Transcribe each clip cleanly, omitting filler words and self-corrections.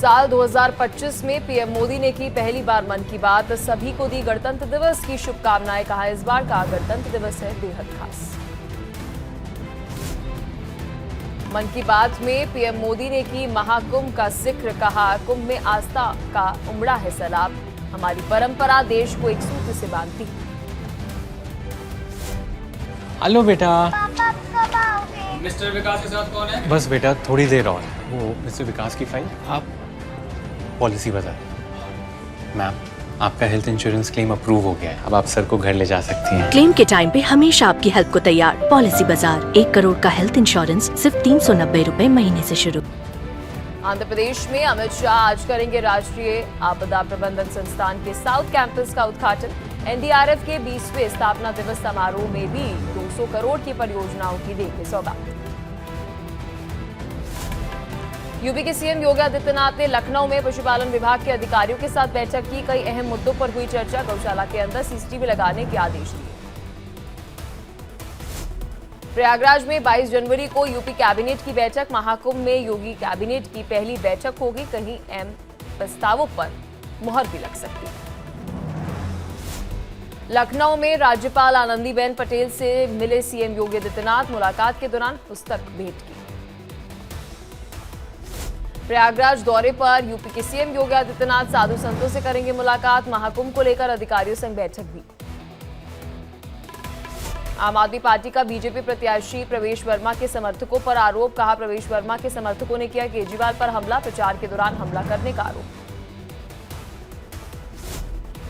साल 2025 में पीएम मोदी ने की पहली बार मन की बात, सभी को दी गणतंत्र दिवस की शुभकामनाएं। कहा इस बार का गणतंत्र दिवस है बेहद खास। मन की बात में पीएम मोदी ने की महाकुंभ का जिक्र, कहा कुंभ में आस्था का उमड़ा है सैलाब, हमारी परंपरा देश को एक सूत्र से बांधती है। हेलो बेटा। पापा कब आओगे? मिस्टर विकास के साथ कौन है? बस बेटा थोड़ी देर और, वो मिस्टर विकास की फाइल आप पॉलिसी बाजार। मैम आपका हेल्थ इंश्योरेंस क्लेम अप्रूव हो गया है, अब आप सर को घर ले जा सकती हैं। क्लेम के टाइम पे हमेशा आपकी हेल्प को तैयार। पॉलिसी बाजार, 1 करोड़ का हेल्थ इंश्योरेंस सिर्फ 390 रुपए महीने से शुरू। आंध्र प्रदेश में अमित शाह आज करेंगे राष्ट्रीय आपदा प्रबंधन संस्थान के साउथ कैंपस का उद्घाटन। एनडीआरएफ के 20वें स्थापना दिवस समारोह में भी 200 करोड़ की परियोजनाओं की देंगे सौगात। यूपी के सीएम योगी आदित्यनाथ ने लखनऊ में पशुपालन विभाग के अधिकारियों के साथ बैठक की। कई अहम मुद्दों पर हुई चर्चा। गौशाला के अंदर सीसीटीवी लगाने के आदेश दिए। प्रयागराज में 22 जनवरी को यूपी कैबिनेट की बैठक। महाकुंभ में योगी कैबिनेट की पहली बैठक होगी। कहीं अहम प्रस्तावों पर मुहर भी लग सकती है। लखनऊ में राज्यपाल आनंदीबेन पटेल से मिले सीएम योगी आदित्यनाथ। मुलाकात के दौरान पुस्तक भेंट की। प्रयागराज दौरे पर यूपी के सीएम योगी आदित्यनाथ साधु संतों से करेंगे मुलाकात। महाकुंभ को लेकर अधिकारियों संग बैठक भी। आम आदमी पार्टी का बीजेपी प्रत्याशी प्रवेश वर्मा के समर्थकों पर आरोप। कहा प्रवेश वर्मा के समर्थकों ने किया केजरीवाल पर हमला। प्रचार के दौरान हमला करने का आरोप।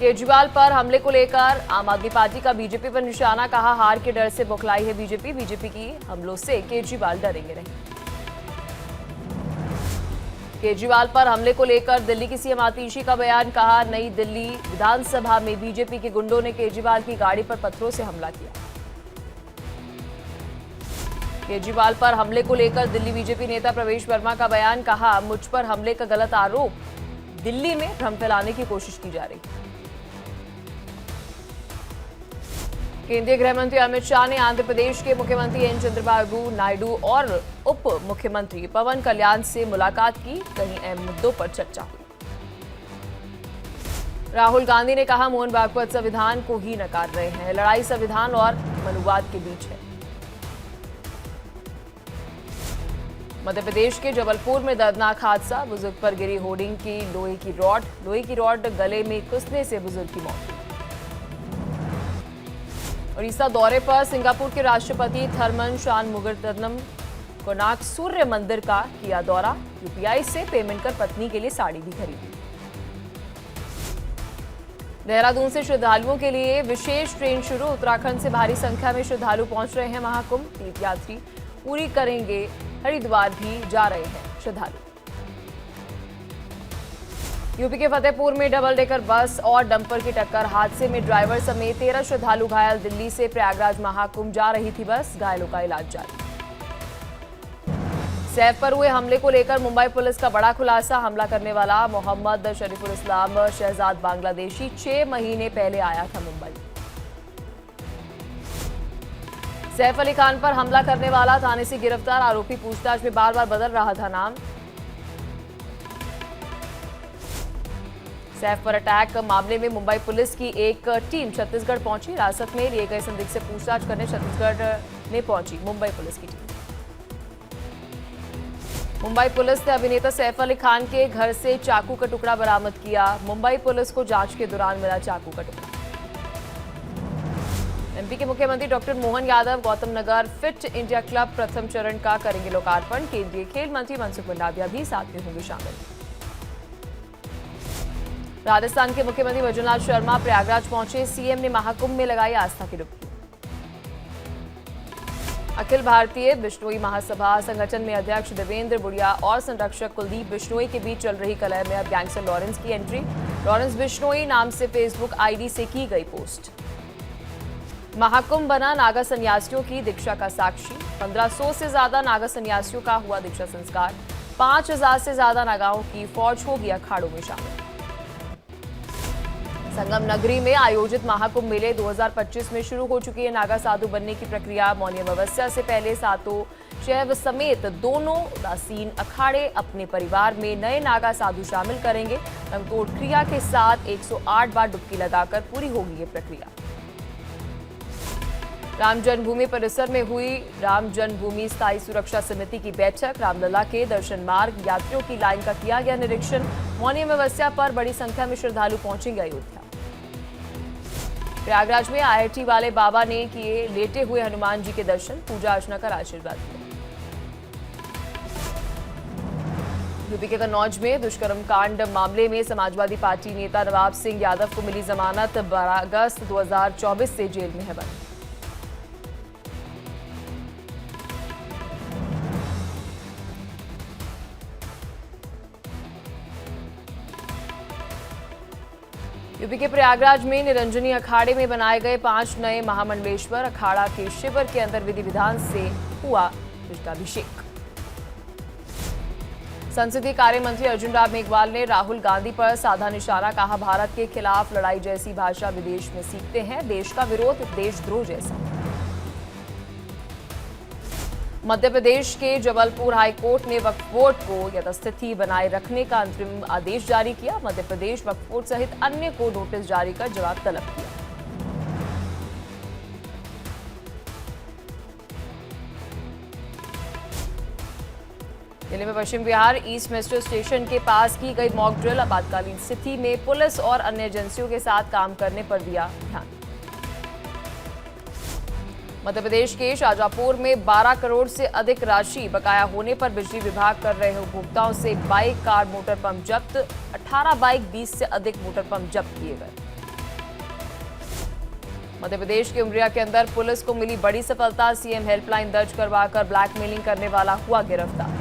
केजरीवाल पर हमले को लेकर आम आदमी पार्टी का बीजेपी पर निशाना। कहा हार के डर से बौखलाई है बीजेपी। बीजेपी की हमलों से केजरीवाल डरेंगे नहीं। केजरीवाल पर हमले को लेकर दिल्ली की सीएम आतिशी का बयान। कहा नई दिल्ली विधानसभा में बीजेपी के गुंडों ने केजरीवाल की गाड़ी पर पत्थरों से हमला किया। केजरीवाल पर हमले को लेकर दिल्ली बीजेपी नेता प्रवेश वर्मा का बयान। कहा मुझ पर हमले का गलत आरोप, दिल्ली में भ्रम फैलाने की कोशिश की जा रही। केंद्रीय गृह मंत्री अमित शाह ने आंध्र प्रदेश के मुख्यमंत्री एन चंद्रबाबू नायडू और उप मुख्यमंत्री पवन कल्याण से मुलाकात की। कई अहम मुद्दों पर चर्चा हुई। राहुल गांधी ने कहा मोहन भागवत संविधान को ही नकार रहे हैं, लड़ाई संविधान और मनुवाद के बीच है। मध्य प्रदेश के जबलपुर में दर्दनाक हादसा, बुजुर्ग पर गिरी होर्डिंग की लोहे की रॉड गले में घुसने से बुजुर्ग की मौत। उड़ीसा दौरे पर सिंगापुर के राष्ट्रपति थरमन शानमुगारत्नम कोणार्क सूर्य मंदिर का किया दौरा। यूपीआई से पेमेंट कर पत्नी के लिए साड़ी भी खरीदी। देहरादून से श्रद्धालुओं के लिए विशेष ट्रेन शुरू। उत्तराखंड से भारी संख्या में श्रद्धालु पहुंच रहे हैं महाकुंभ। तीर्थयात्री पूरी करेंगे, हरिद्वार भी जा रहे हैं श्रद्धालु। यूपी के फतेहपुर में डबल डेकर बस और डंपर की टक्कर, हादसे में ड्राइवर समेत 13 श्रद्धालु घायल। दिल्ली से प्रयागराज महाकुंभ जा रही थी बस, घायलों का इलाज जारी। सैफ पर हुए हमले को लेकर मुंबई पुलिस का बड़ा खुलासा। हमला करने वाला मोहम्मद शरीफुल इस्लाम शहजाद बांग्लादेशी 6 महीने पहले आया था मुंबई। सैफ अली खान पर हमला करने वाला थाने से गिरफ्तार। आरोपी पूछताछ में बार बार बदल रहा था नाम। सैफ पर अटैक मामले में मुंबई पुलिस की एक टीम छत्तीसगढ़ पहुंची। हिरासत में लिए गए संदिग्ध से पूछताछ करने छत्तीसगढ़ में पहुंची मुंबई पुलिस की टीम। मुंबई पुलिस ने अभिनेता सैफ अली खान के घर से चाकू का टुकड़ा बरामद किया। मुंबई पुलिस को जांच के दौरान मिला चाकू का टुकड़ा। एमपी के मुख्यमंत्री doctor Mohan Yadav Gautam Nagar fit India club प्रथम चरण का करेंगे लोकार्पण। केंद्रीय खेल मंत्री मनसुख मंडाविया भी साथ में होंगे शामिल। राजस्थान के मुख्यमंत्री भजनलाल शर्मा प्रयागराज पहुंचे। सीएम ने महाकुंभ में लगाई आस्था की डुबकी। अखिल भारतीय बिश्नोई महासभा संगठन में अध्यक्ष देवेंद्र बुढ़िया और संरक्षक कुलदीप बिश्नोई के बीच चल रही कलह में अब गैंगस्टर लॉरेंस की एंट्री। लॉरेंस बिश्नोई नाम से फेसबुक आईडी से की गई पोस्ट। महाकुंभ बना नागा सन्यासियों की दीक्षा का साक्षी। 1500 से ज्यादा नागा सन्यासियों का हुआ दीक्षा संस्कार। 5000 से ज्यादा नागाओं की फौज होगी अखाड़ों में शामिल। संगम नगरी में आयोजित महाकुंभ मेले 2025 में शुरू हो चुकी है नागा साधु बनने की प्रक्रिया। मौनी अमावस्या से पहले सातों शैव समेत दोनों उदासीन अखाड़े अपने परिवार में नए नागा साधु शामिल करेंगे। रंगतोड़ क्रिया के साथ 108 बार डुबकी लगाकर पूरी होगी ये प्रक्रिया। राम जन्मभूमि परिसर में हुई राम जन्मभूमि स्थायी सुरक्षा समिति की बैठक। रामलला के दर्शन मार्ग यात्रियों की लाइन का किया गया निरीक्षण। मौनी अमावस्या पर बड़ी संख्या में श्रद्धालु पहुंचेंगे अयोध्या। प्रयागराज में IIT वाले बाबा ने किए लेटे हुए हनुमान जी के दर्शन, पूजा अर्चना कर आशीर्वाद दिया। यूपी के कन्नौज में दुष्कर्म कांड मामले में समाजवादी पार्टी नेता नवाब सिंह यादव को मिली जमानत। 12 अगस्त 2024 से जेल में है बंद। यूपी के प्रयागराज में निरंजनी अखाड़े में बनाए गए 5 नए महामंडलेश्वर। अखाड़ा के शिविर के अंदर विधि विधान से हुआ पुष्पाभिषेक। संसदीय कार्य मंत्री अर्जुन राम मेघवाल ने राहुल गांधी पर साधा निशाना। कहा, भारत के खिलाफ लड़ाई जैसी भाषा विदेश में सीखते हैं। देश का विरोध देशद्रोह जैसा। मध्य प्रदेश के जबलपुर हाईकोर्ट ने वक्फ बोर्ड को यथास्थिति बनाए रखने का अंतरिम आदेश जारी किया। मध्य प्रदेश वक्फ बोर्ड सहित अन्य को नोटिस जारी कर जवाब तलब किया। दिल्ली में पश्चिम बिहार ईस्ट मेट्रो स्टेशन के पास की गई मॉक ड्रिल। आपातकालीन स्थिति में पुलिस और अन्य एजेंसियों के साथ काम करने पर दिया ध्यान। मध्य प्रदेश के शाहजहांपुर में 12 करोड़ से अधिक राशि बकाया होने पर बिजली विभाग कर रहे उपभोक्ताओं से बाइक, कार, मोटर पंप जब्त। 18 बाइक, 20 से अधिक मोटर पंप जब्त किए गए। मध्य प्रदेश के उमरिया के अंदर पुलिस को मिली बड़ी सफलता। सीएम हेल्पलाइन दर्ज करवाकर ब्लैकमेलिंग करने वाला हुआ गिरफ्तार।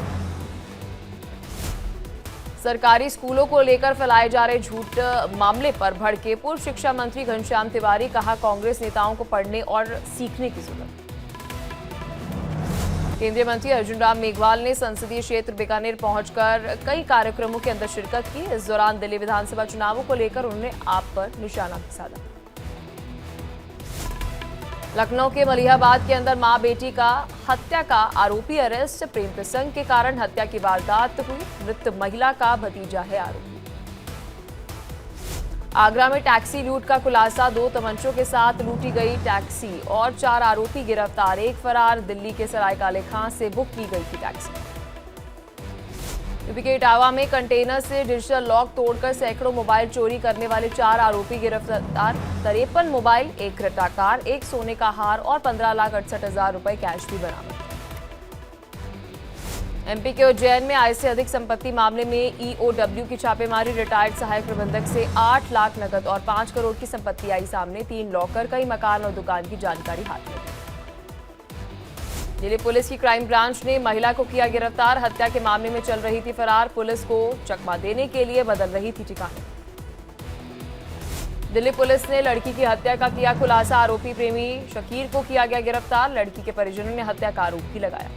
सरकारी स्कूलों को लेकर फैलाए जा रहे झूठ मामले पर भड़के पूर्व शिक्षा मंत्री घनश्याम तिवारी। कहा, कांग्रेस नेताओं को पढ़ने और सीखने की जरूरत। केंद्रीय मंत्री अर्जुन राम मेघवाल ने संसदीय क्षेत्र बीकानेर पहुंचकर कई कार्यक्रमों के अंदर शिरकत की। इस दौरान दिल्ली विधानसभा चुनावों को लेकर उन्होंने आप पर निशाना भी साधा। लखनऊ के मलिहाबाद के अंदर मां बेटी का हत्या का आरोपी अरेस्ट। प्रेम प्रसंग के कारण हत्या की वारदात हुई। मृत महिला का भतीजा है आरोपी। आगरा में टैक्सी लूट का खुलासा। 2 तमंचों के साथ लूटी गई टैक्सी और 4 आरोपी गिरफ्तार। एक फरार। दिल्ली के सरायकाले खां से बुक की गई थी टैक्सी। यूपी के इटावा में कंटेनर से डिजिटल लॉक तोड़कर सैकड़ों मोबाइल चोरी करने वाले 4 आरोपी गिरफ्तार। 53 मोबाइल, 1 क्रेटा कार, 1 सोने का हार और 15,68,000 रुपए कैश भी बरामद। एमपी के उज्जैन में आय से अधिक संपत्ति मामले में ईओडब्ल्यू की छापेमारी। रिटायर्ड सहायक प्रबंधक से 8 लाख नकद और 5 करोड़ की संपत्ति आई सामने। 3 लॉकर, कई मकान और दुकान की जानकारी हाथ में। दिल्ली पुलिस की क्राइम ब्रांच ने महिला को किया गिरफ्तार। हत्या के मामले में चल रही थी फरार। पुलिस को चकमा देने के लिए बदल रही थी ठिकाने। दिल्ली पुलिस ने लड़की की हत्या का किया खुलासा। आरोपी प्रेमी शकीर को किया गया गिरफ्तार। लड़की के परिजनों ने हत्या का आरोप भी लगाया।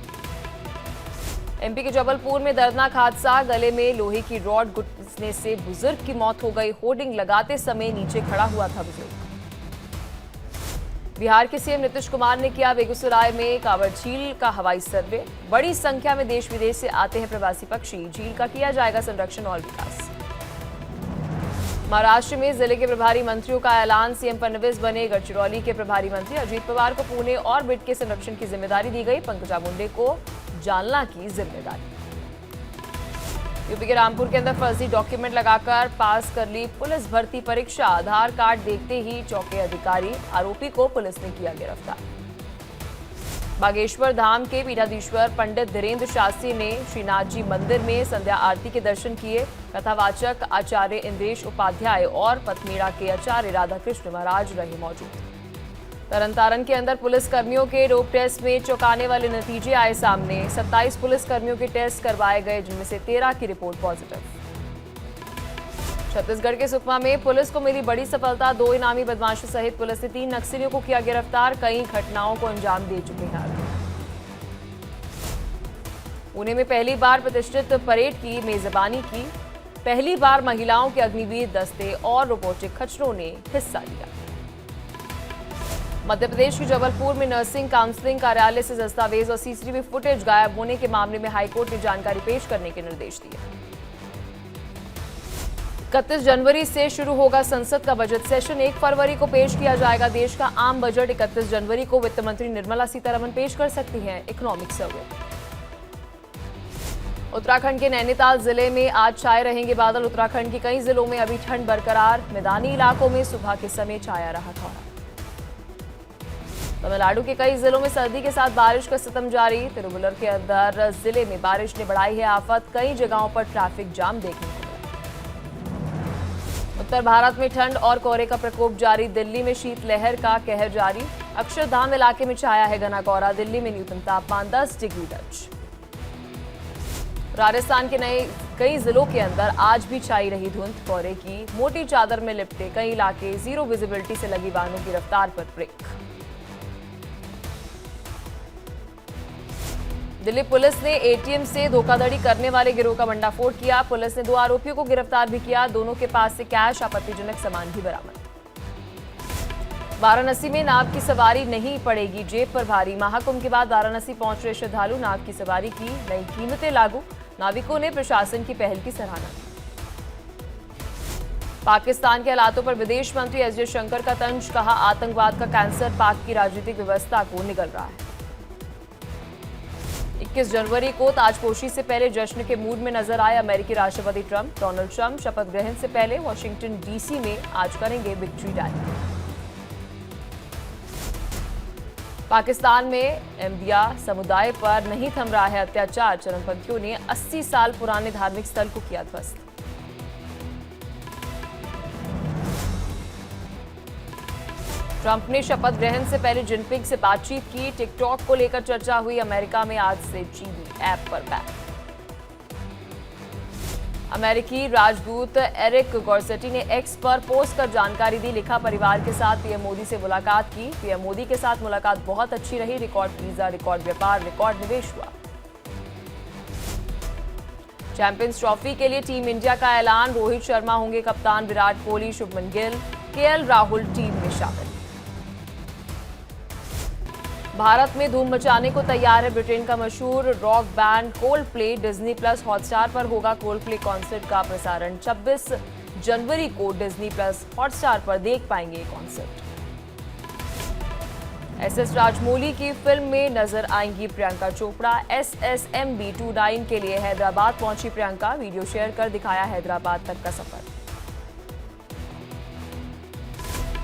एमपी के जबलपुर में दर्दनाक हादसा। गले में लोहे की रॉड घुसने से बुजुर्ग की मौत हो गई। होर्डिंग लगाते समय नीचे खड़ा हुआ था बुजुर्ग। बिहार के सीएम नीतीश कुमार ने किया बेगूसराय में कांवड़ झील का हवाई सर्वे। बड़ी संख्या में देश विदेश से आते हैं प्रवासी पक्षी। झील का किया जाएगा संरक्षण और विकास। महाराष्ट्र में जिले के प्रभारी मंत्रियों का ऐलान। सीएम फडणवीस बने गढ़चिरौली के प्रभारी मंत्री। अजीत पवार को पुणे और बिट के संरक्षण की जिम्मेदारी दी गई। पंकजा मुंडे को जालना की जिम्मेदारी। यूपी के रामपुर के अंदर फर्जी डॉक्यूमेंट लगाकर पास कर ली पुलिस भर्ती परीक्षा। आधार कार्ड देखते ही चौंके अधिकारी। आरोपी को पुलिस ने किया गिरफ्तार। बागेश्वर धाम के पीठाधीश्वर पंडित धीरेन्द्र शास्त्री ने श्रीनाथ जी मंदिर में संध्या आरती के दर्शन किए। कथावाचक आचार्य इंद्रेश उपाध्याय और पथमेड़ा के आचार्य राधाकृष्ण महाराज रहे मौजूद। तरनतारन के अंदर पुलिस कर्मियों के डोप टेस्ट में चौंकाने वाले नतीजे आए सामने। 27 पुलिस कर्मियों के टेस्ट करवाए गए, जिनमें से 13 की रिपोर्ट पॉजिटिव। छत्तीसगढ़ के सुकमा में पुलिस को मिली बड़ी सफलता। 2 इनामी बदमाशों सहित पुलिस ने 3 नक्सलियों को किया गिरफ्तार। कई घटनाओं को अंजाम दे चुके हैं। पुणे में पहली बार प्रतिष्ठित परेड की मेजबानी की। पहली बार महिलाओं के अग्निवीर दस्ते और रोबोटिक खच्चरों ने हिस्सा लिया। मध्य प्रदेश के जबलपुर में नर्सिंग काउंसलिंग कार्यालय से दस्तावेज और सीसीटीवी फुटेज गायब होने के मामले में हाईकोर्ट ने जानकारी पेश करने के निर्देश दिए। 31 जनवरी से शुरू होगा संसद का बजट सेशन। 1 फरवरी को पेश किया जाएगा देश का आम बजट। 31 जनवरी को वित्त मंत्री निर्मला सीतारमण पेश कर सकती हैं इकोनॉमिक सर्वे। उत्तराखंड के नैनीताल जिले में आज छाए रहेंगे बादल। उत्तराखंड के कई जिलों में अभी ठंड बरकरार। मैदानी इलाकों में सुबह के समय छाया रहा कोहरा। तमिलनाडु के कई जिलों में सर्दी के साथ बारिश का सितम जारी। तिरुवल्लुवर के अंदर जिले में बारिश ने बढ़ाई है आफत। कई जगहों पर ट्रैफिक जाम देखने को मिला। उत्तर भारत में ठंड और कोहरे का प्रकोप जारी। दिल्ली में शीतलहर का कहर जारी। अक्षरधाम इलाके में छाया है घना कोहरा। दिल्ली में न्यूनतम तापमान 10 डिग्री दर्ज। राजस्थान के कई जिलों के अंदर आज भी छाई रही धुंध। कोहरे की मोटी चादर में लिपटे कई इलाके। जीरो विजिबिलिटी से लगी वाहनों की रफ्तार पर ब्रेक। दिल्ली पुलिस ने एटीएम से धोखाधड़ी करने वाले गिरोह का भंडाफोड़ किया। पुलिस ने 2 आरोपियों को गिरफ्तार भी किया। दोनों के पास से कैश, आपत्तिजनक सामान भी बरामद। वाराणसी में नाव की सवारी नहीं पड़ेगी जेब पर भारी। महाकुंभ के बाद वाराणसी पहुंच रहे श्रद्धालु। नाव की सवारी की नई कीमतें लागू। नाविकों ने प्रशासन की पहल की सराहना की। पाकिस्तान के हालातों पर विदेश मंत्री एस जयशंकर का तंज। कहा, आतंकवाद का कैंसर पाक की राजनीतिक व्यवस्था को निगल रहा है। 21 जनवरी को ताजपोशी से पहले जश्न के मूड में नजर आए अमेरिकी राष्ट्रपति ट्रंप। डोनाल्ड ट्रंप शपथ ग्रहण से पहले वॉशिंगटन डीसी में आज करेंगे विक्ट्री रैली। पाकिस्तान में अहमदिया समुदाय पर नहीं थम रहा है अत्याचार। चरमपंथियों ने 80 साल पुराने धार्मिक स्थल को किया ध्वस्त। ट्रंप ने शपथ ग्रहण से पहले जिनपिंग से बातचीत की। टिकटॉक को लेकर चर्चा हुई। अमेरिका में आज से चीनी ऐप पर बैन। अमेरिकी राजदूत एरिक गॉर्सेटी ने एक्स पर पोस्ट कर जानकारी दी। लिखा, परिवार के साथ पीएम मोदी से मुलाकात की। पीएम मोदी के साथ मुलाकात बहुत अच्छी रही। रिकॉर्ड वीजा, रिकॉर्ड व्यापार, रिकॉर्ड निवेश हुआ। चैंपियंस ट्रॉफी के लिए टीम इंडिया का ऐलान। रोहित शर्मा होंगे कप्तान। विराट कोहली, शुभमन गिल, केएल राहुल टीम में शामिल। भारत में धूम मचाने को तैयार है ब्रिटेन का मशहूर rock band Coldplay. Disney plus Hotstar पर होगा कोल्डप्ले कॉन्सर्ट का प्रसारण। 26 जनवरी को डिज्नी प्लस हॉटस्टार पर देख पाएंगे ये कॉन्सर्ट। एसएस राजमौली की फिल्म में नजर आएंगी प्रियंका चोपड़ा। SSMB 29 के लिए हैदराबाद पहुंची प्रियंका। वीडियो शेयर कर दिखाया हैदराबाद तक का सफर।